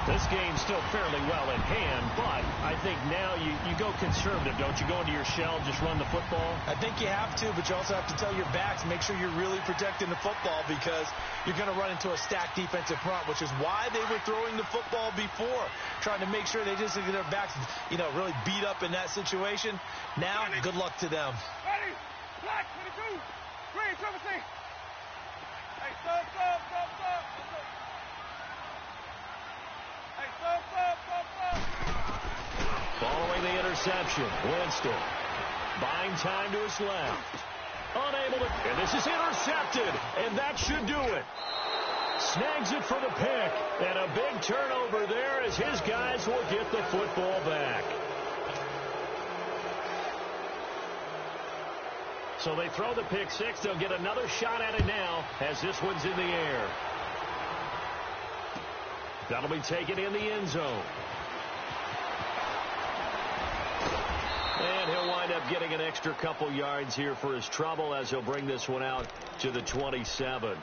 Speaker 2: This game's still fairly well in hand, but I think now you go conservative, don't you? Go into your shell, just run the football?
Speaker 3: I think you have to, but you also have to tell your backs, make sure you're really protecting the football because you're going to run into a stacked defensive front, which is why they were throwing the football before, trying to make sure they just get their backs, really beat up in that situation. Now, good luck to them.
Speaker 4: Ready? Black, 22. Green, 17. Hey, stop. Hey, stop.
Speaker 2: Following the interception, Winston buying time to his left. Unable to, and this is intercepted, and that should do it. Snags it for the pick, and a big turnover there as his guys will get the football back. So they throw the pick six. They'll get another shot at it now as this one's in the air. That'll be taken in the end zone. And he'll wind up getting an extra couple yards here for his trouble as he'll bring this one out to the 27.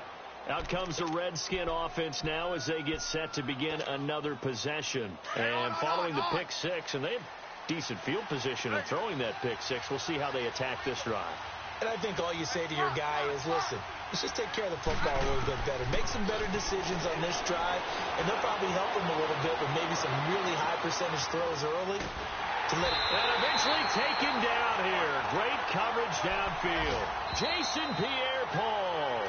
Speaker 2: Out comes the Redskin offense now as they get set to begin another possession. And following the pick six, and they have decent field position in throwing that pick six. We'll see how they attack this drive.
Speaker 3: And I think all you say to your guy is, listen, let's just take care of the football a little bit better. Make some better decisions on this drive, and they'll probably help him a little bit with maybe some really high percentage throws early.
Speaker 2: And eventually taken down here. Great coverage downfield. Jason Pierre-Paul.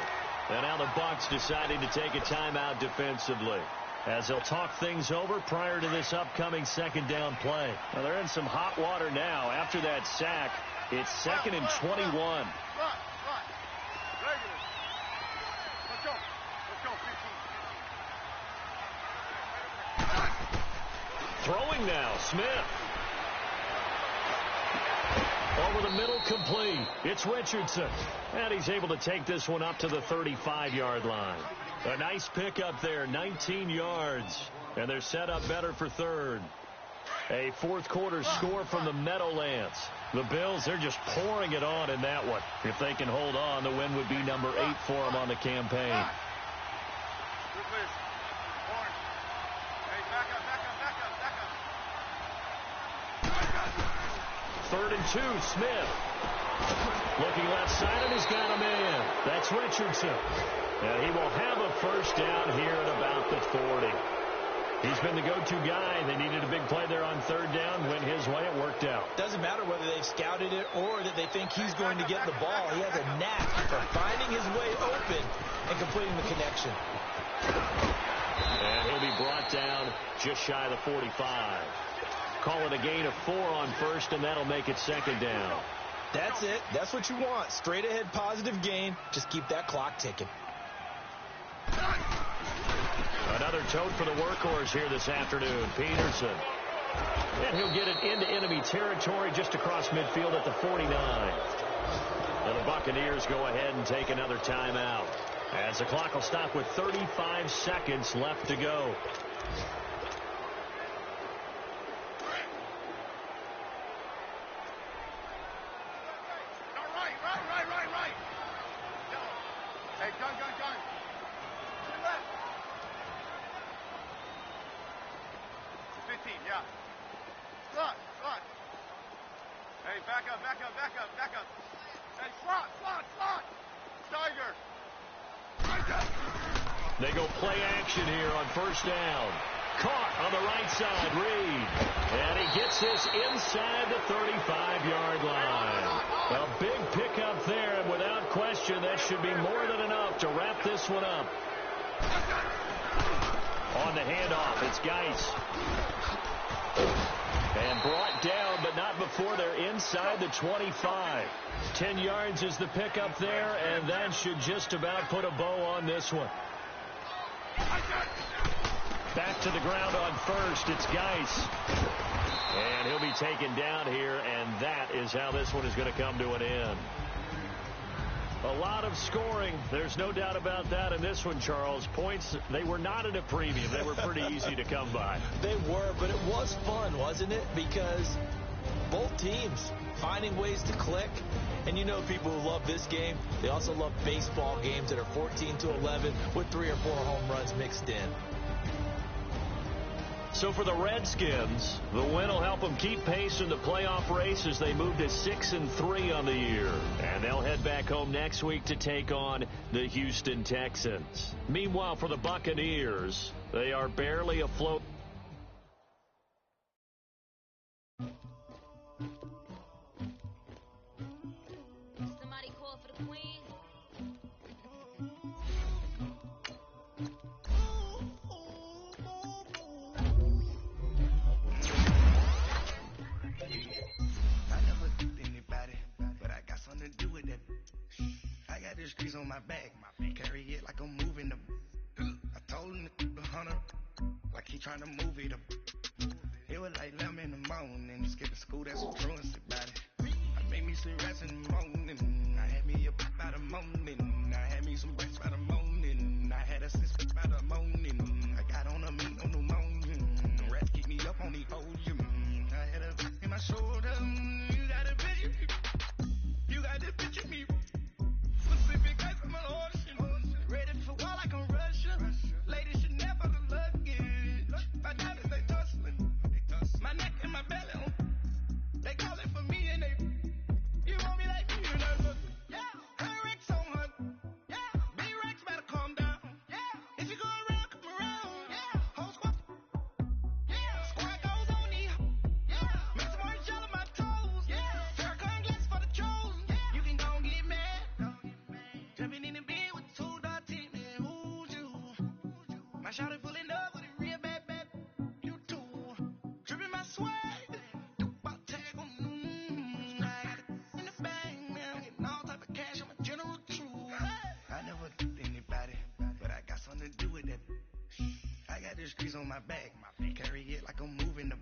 Speaker 2: And now the Bucs deciding to take a timeout defensively as they'll talk things over prior to this upcoming second down play. Now they're in some hot water now. After that sack, it's 2nd and 21.
Speaker 4: Right. Regular. Let's go. 15.
Speaker 2: Throwing now, Smith. Over the middle, complete. It's Richardson. And he's able to take this one up to the 35-yard line. A nice pickup there, 19 yards. And they're set up better for third. A fourth-quarter score from the Meadowlands. The Bills, they're just pouring it on in that one. If they can hold on, the win would be number 8 for them on the campaign.
Speaker 4: Good list. Orange. Hey, back up.
Speaker 2: 3rd and 2, Smith. Looking left side, and he's got him in. That's Richardson. And he will have a first down here at about the 40. He's been the go-to guy. They needed a big play there on 3rd down. Went his way. It worked out.
Speaker 3: Doesn't matter whether they've scouted it or that they think he's going to get the ball. He has a knack for finding his way open and completing the connection.
Speaker 2: And he'll be brought down just shy of the 45. Call it a gain of 4 on first, and that'll make it 2nd down.
Speaker 3: That's it. That's what you want. Straight ahead positive gain. Just keep that clock ticking.
Speaker 2: Another tote for the workhorse here this afternoon, Peterson. And he'll get it into enemy territory just across midfield at the 49. And the Buccaneers go ahead and take another timeout as the clock will stop with 35 seconds left to go.
Speaker 4: Right. Hey, gun. To the left. 15, yeah. Slot. Hey, back up. Hey, slot. Tiger.
Speaker 2: They go play action here on first down. Caught on the right side, Reed. And he gets this inside the 35-yard line. A big pickup there, and without question, that should be more than enough to wrap this one up. On the handoff, it's Geis. And brought down, but not before they're inside the 25. 10 yards is the pickup there, and that should just about put a bow on this one. Back to the ground on first. It's Geis. And he'll be taken down here, and that is how this one is going to come to an end. A lot of scoring. There's no doubt about that in this one, Charles. Points, they were not at a premium. They were pretty easy to come by.
Speaker 3: They were, but it was fun, wasn't it? Because both teams finding ways to click. And you know people who love this game, they also love baseball games that are 14-11 with 3 or 4 home runs mixed in.
Speaker 2: So for the Redskins, the win will help them keep pace in the playoff race as they move to 6-3 on the year. And they'll head back home next week to take on the Houston Texans. Meanwhile, for the Buccaneers, they are barely afloat.
Speaker 5: Somebody call for the queen.
Speaker 6: The streets on my back, carry it like I'm moving them. I told him the hunter, like he trying to move it up. It was like 11 in the morning, skipping school, that's some truancy about it. I made me some rats in the morning, I had me a pop by the morning, I had me some breasts by the morning, I had a sister by the morning, I got on a meat on the morning, the rats keep me up on the ocean, I had a in my shoulder, you got a bitch, you got this bitch in me. I'm an ocean, ready for war like I'm Russian. Ladies should never the luggage. My diamonds, they tussling. My neck and my belly, they calling for me and they. You want me like me, you know? Yeah, Rex on her. Yeah, B-Rex better calm down. Yeah, if you go around, come around. Yeah, whole squad. Yeah, squad goes on me. Yeah, make some orange gel on my toes. Yeah, Farrakhan glass for the trolls. Yeah, you can go and get mad. Jumping in the bed with 2 dark teeth, man, who's you? My shawty pulling up with a real bad, you too. Dripping my swag, about tag on, I got it in the bag, man, getting all type of cash, I'm a general true. I never did anybody, but I got something to do with that. I got the streets on my back, carry it like I'm moving the